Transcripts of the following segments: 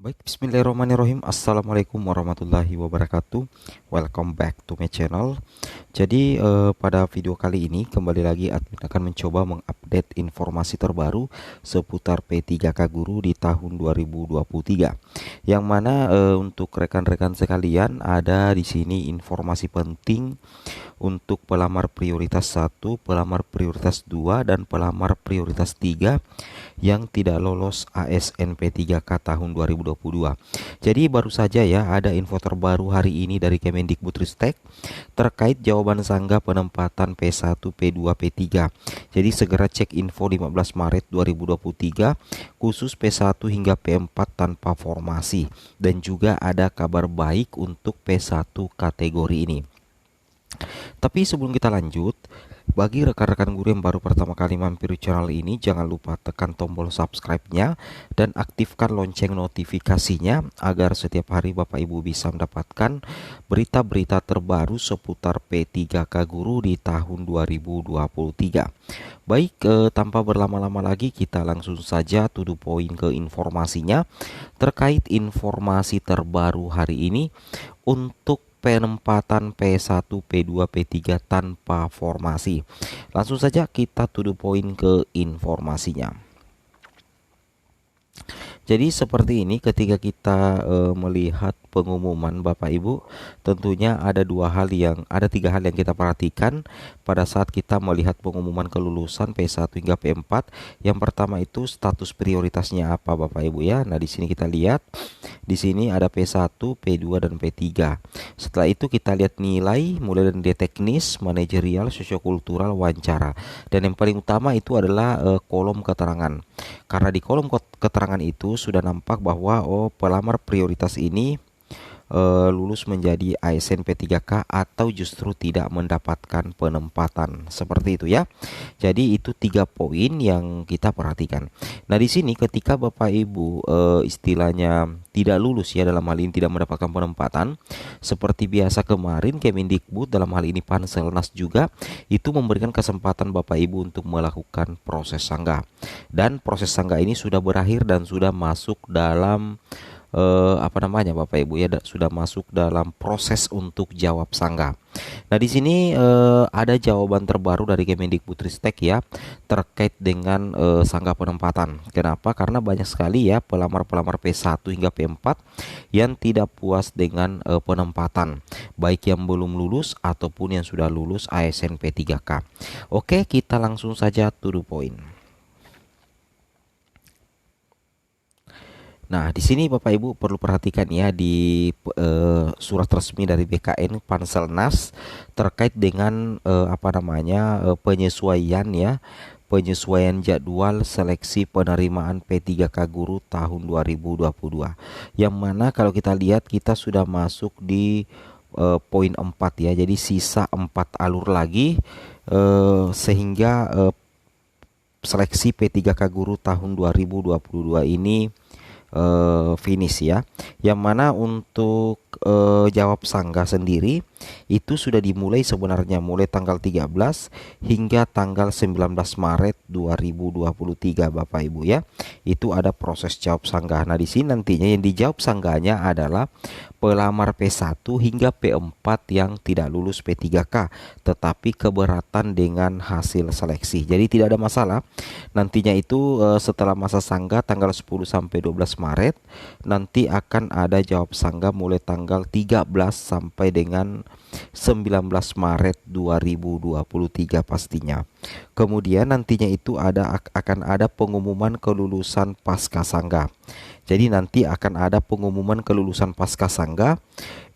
Baik, bismillahirrahmanirrahim. Assalamualaikum warahmatullahi wabarakatuh. Welcome back to my channel. Jadi pada video kali ini kembali lagi admin akan mencoba mengupdate informasi terbaru seputar P3K Guru di tahun 2023. Yang mana untuk rekan-rekan sekalian ada di sini informasi penting untuk pelamar prioritas 1, pelamar prioritas 2, dan pelamar prioritas 3 yang tidak lolos ASN P3K tahun 2022. Jadi baru saja ya ada info terbaru hari ini dari Kemendikbudristek terkait jawaban sanggah penempatan P1, P2, P3. Jadi segera cek info 15 Maret 2023 khusus P1 hingga P4 tanpa formasi, dan juga ada kabar baik untuk P1 kategori ini. Tapi sebelum kita lanjut, bagi rekan-rekan guru yang baru pertama kali mampir di channel ini, jangan lupa tekan tombol subscribe-nya dan aktifkan lonceng notifikasinya agar setiap hari Bapak Ibu bisa mendapatkan berita-berita terbaru seputar P3K Guru di tahun 2023. Baik, tanpa berlama-lama lagi kita langsung saja to the point ke informasinya. Terkait informasi terbaru hari ini untuk penempatan P1, P2, P3 tanpa formasi. Langsung saja kita to the point ke informasinya. Jadi seperti ini, ketika kita melihat pengumuman Bapak Ibu, tentunya ada tiga hal yang kita perhatikan pada saat kita melihat pengumuman kelulusan P1 hingga P4. Yang pertama itu status prioritasnya apa Bapak Ibu ya. Nah, di sini kita lihat di sini ada P1, P2 dan P3. Setelah itu kita lihat nilai mulai dari teknis, manajerial, sosiokultural, wawancara. Dan yang paling utama itu adalah kolom keterangan. Karena di kolom keterangan itu sudah nampak bahwa pelamar prioritas ini lulus menjadi ASN P3K atau justru tidak mendapatkan penempatan, seperti itu ya. Jadi itu 3 poin yang kita perhatikan. Nah, di sini ketika Bapak Ibu istilahnya tidak lulus ya, dalam hal ini tidak mendapatkan penempatan, seperti biasa kemarin Kemendikbud dalam hal ini Panselnas juga itu memberikan kesempatan Bapak Ibu untuk melakukan proses sanggah. Dan proses sanggah ini sudah berakhir dan sudah masuk dalam Bapak Ibu ya, sudah masuk dalam proses untuk jawab sanggah. Nah, di sini ada jawaban terbaru dari Kemendikbudristek ya terkait dengan sanggah penempatan. Kenapa? Karena banyak sekali ya pelamar-pelamar P1 hingga P4 yang tidak puas dengan penempatan, baik yang belum lulus ataupun yang sudah lulus ASN P3K. Oke, kita langsung saja to the point. Nah, di sini Bapak Ibu perlu perhatikan ya di surat resmi dari BKN Panselnas terkait dengan penyesuaian jadwal seleksi penerimaan P3K Guru tahun 2022. Yang mana kalau kita lihat kita sudah masuk di poin 4 ya. Jadi sisa 4 alur lagi sehingga seleksi P3K Guru tahun 2022 ini finish ya. Yang mana untuk jawab sanggah sendiri itu sudah dimulai sebenarnya mulai tanggal 13 hingga tanggal 19 Maret 2023 Bapak Ibu ya. Itu ada proses jawab sanggah. Nah, di sini nantinya yang dijawab sanggahnya adalah pelamar P1 hingga P4 yang tidak lulus P3K tetapi keberatan dengan hasil seleksi. Jadi tidak ada masalah. Nantinya itu setelah masa sanggah tanggal 10 sampai 12 Maret nanti akan ada jawab sanggah mulai tanggal 13 sampai dengan 19 Maret 2023 pastinya. Kemudian nantinya itu akan ada pengumuman kelulusan pasca sanggah. Jadi nanti akan ada pengumuman kelulusan pasca sanggah.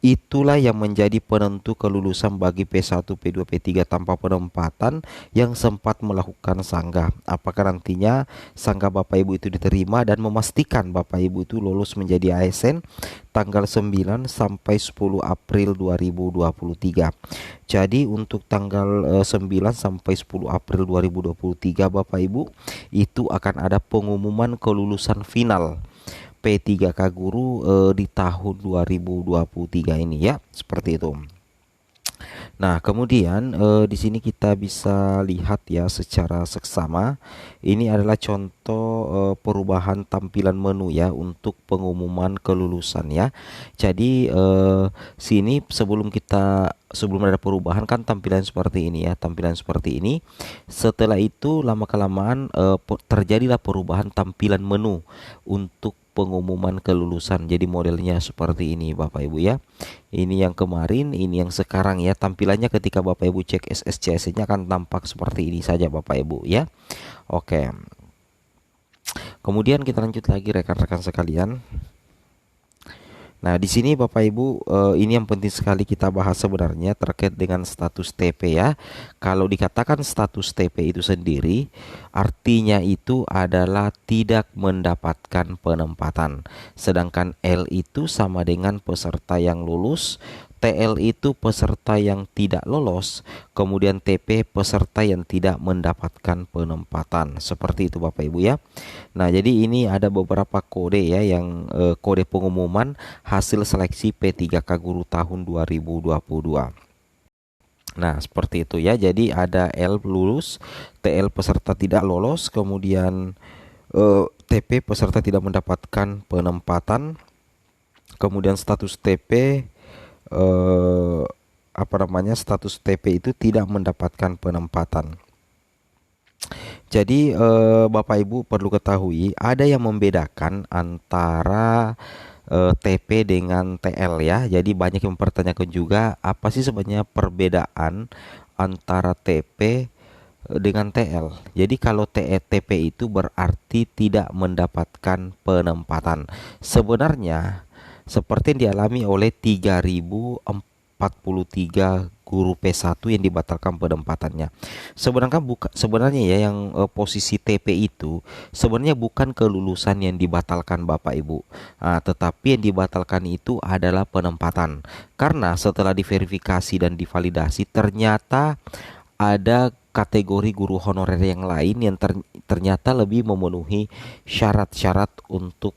Itulah yang menjadi penentu kelulusan bagi P1, P2, P3 tanpa penempatan yang sempat melakukan sanggah. Apakah nantinya sanggah Bapak Ibu itu diterima dan memastikan Bapak Ibu itu lulus menjadi ASN tanggal 9 sampai 10 April 2023. Jadi untuk tanggal 9 sampai 10 April 2023 Bapak Ibu itu akan ada pengumuman kelulusan final P3K Guru di tahun 2023 ini ya, seperti itu. Nah, kemudian di sini kita bisa lihat ya secara seksama. Ini adalah contoh perubahan tampilan menu ya untuk pengumuman kelulusan ya. Jadi sini sebelum ada perubahan kan tampilan seperti ini ya, tampilan seperti ini. Setelah itu lama kelamaan terjadilah perubahan tampilan menu untuk pengumuman kelulusan. Jadi modelnya seperti ini Bapak Ibu ya. Ini yang kemarin, ini yang sekarang ya. Tampilannya ketika Bapak Ibu cek SSCS-nya akan tampak seperti ini saja Bapak Ibu ya. Oke. Kemudian kita lanjut lagi rekan-rekan sekalian. Nah, di sini Bapak Ibu, ini yang penting sekali kita bahas sebenarnya terkait dengan status TP ya. Kalau dikatakan status TP itu sendiri, artinya itu adalah tidak mendapatkan penempatan. Sedangkan L itu sama dengan peserta yang lulus, TL itu peserta yang tidak lolos, kemudian TP peserta yang tidak mendapatkan penempatan. Seperti itu Bapak Ibu ya. Nah, jadi ini ada beberapa kode ya yang kode pengumuman hasil seleksi P3K Guru tahun 2022. Nah, seperti itu ya. Jadi ada L lulus, TL peserta tidak lolos, kemudian TP peserta tidak mendapatkan penempatan, kemudian status TP status TP itu tidak mendapatkan penempatan. Jadi Bapak Ibu perlu ketahui ada yang membedakan antara TP dengan TL ya. Jadi banyak yang mempertanyakan juga apa sih sebenarnya perbedaan antara TP dengan TL. Jadi kalau TP itu berarti tidak mendapatkan penempatan. Sebenarnya seperti yang dialami oleh 3043 guru P1 yang dibatalkan penempatannya. Sebenarnya ya yang posisi TP itu sebenarnya bukan kelulusan yang dibatalkan Bapak Ibu. Tetapi yang dibatalkan itu adalah penempatan. Karena setelah diverifikasi dan divalidasi ternyata ada kategori guru honorer yang lain yang ternyata lebih memenuhi syarat-syarat untuk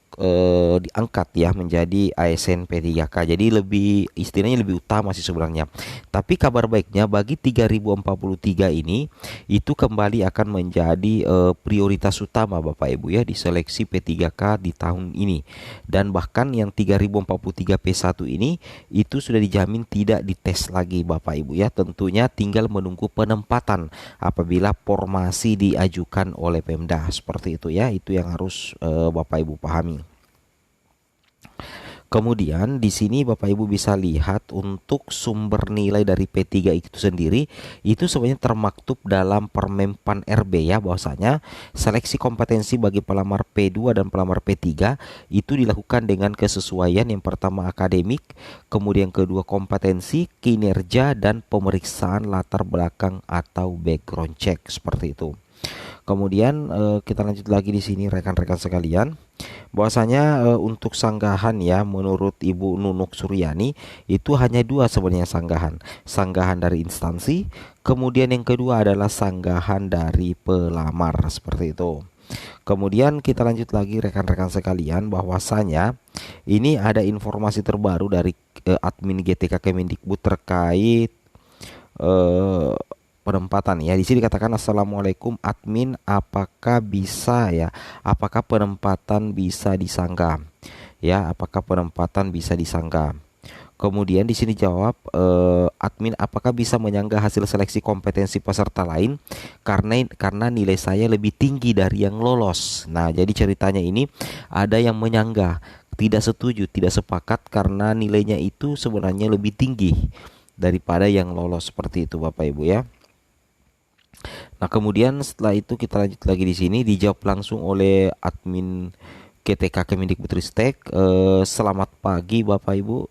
diangkat ya menjadi ASN P3K. Jadi lebih istilahnya lebih utama sih sebenarnya. Tapi kabar baiknya bagi 3043 ini itu kembali akan menjadi prioritas utama Bapak Ibu ya di seleksi P3K di tahun ini. Dan bahkan yang 3043 P1 ini itu sudah dijamin tidak dites lagi Bapak Ibu ya. Tentunya tinggal menunggu penempatan apabila formasi diajukan oleh Pemda. Seperti itu ya. Itu yang harus Bapak Ibu pahami. Kemudian di sini Bapak Ibu bisa lihat untuk sumber nilai dari P3 itu sendiri itu sebenarnya termaktub dalam Permenpan RB ya, bahwasanya seleksi kompetensi bagi pelamar P2 dan pelamar P3 itu dilakukan dengan kesesuaian, yang pertama akademik, kemudian kedua kompetensi, kinerja, dan pemeriksaan latar belakang atau background check seperti itu. Kemudian kita lanjut lagi di sini rekan-rekan sekalian, bahwasanya untuk sanggahan ya menurut Ibu Nunuk Suryani itu hanya dua sebenarnya sanggahan. Sanggahan dari instansi, kemudian yang kedua adalah sanggahan dari pelamar seperti itu. Kemudian kita lanjut lagi rekan-rekan sekalian, bahwasanya ini ada informasi terbaru dari admin GTK Kemendikbud terkait penempatan ya. Di sini dikatakan assalamualaikum admin, apakah bisa ya? Apakah penempatan bisa disanggah? Ya, apakah penempatan bisa disanggah? Kemudian di sini jawab admin, apakah bisa menyanggah hasil seleksi kompetensi peserta lain karena nilai saya lebih tinggi dari yang lolos. Nah, jadi ceritanya ini ada yang menyanggah, tidak setuju, tidak sepakat karena nilainya itu sebenarnya lebih tinggi daripada yang lolos, seperti itu Bapak Ibu ya. Nah, kemudian setelah itu kita lanjut lagi di sini dijawab langsung oleh admin GTK Kemendikbudristek. Selamat pagi Bapak Ibu.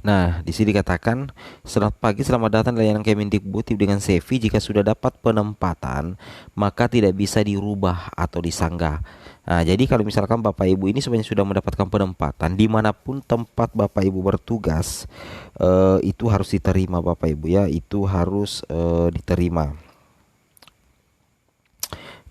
Nah, di sini dikatakan selamat pagi, selamat datang di layanan Kemendikbud dengan CV. Jika sudah dapat penempatan, maka tidak bisa dirubah atau disanggah. Nah, jadi kalau misalkan Bapak Ibu ini sebenarnya sudah mendapatkan penempatan dimanapun tempat Bapak Ibu bertugas, itu harus diterima Bapak Ibu ya, itu harus diterima.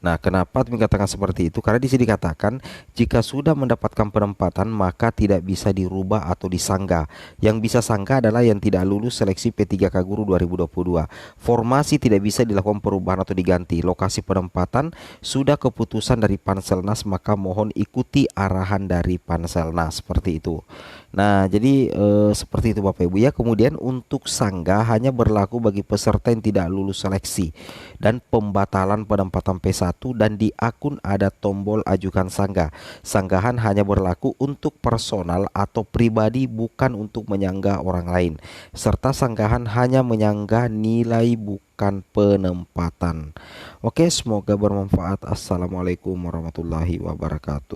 Nah, kenapa dikatakan seperti itu? Karena di sini dikatakan jika sudah mendapatkan penempatan maka tidak bisa dirubah atau disanggah. Yang bisa sanggah adalah yang tidak lulus seleksi P3K Guru 2022. Formasi tidak bisa dilakukan perubahan atau diganti. Lokasi penempatan sudah keputusan dari Panselnas, maka mohon ikuti arahan dari Panselnas, seperti itu. Nah, jadi seperti itu Bapak Ibu ya. Kemudian untuk sanggah hanya berlaku bagi peserta yang tidak lulus seleksi dan pembatalan penempatan P1, dan di akun ada tombol ajukan sanggah. Sanggahan hanya berlaku untuk personal atau pribadi, bukan untuk menyanggah orang lain. Serta sanggahan hanya menyanggah nilai bukan penempatan. Oke, semoga bermanfaat. Assalamualaikum warahmatullahi wabarakatuh.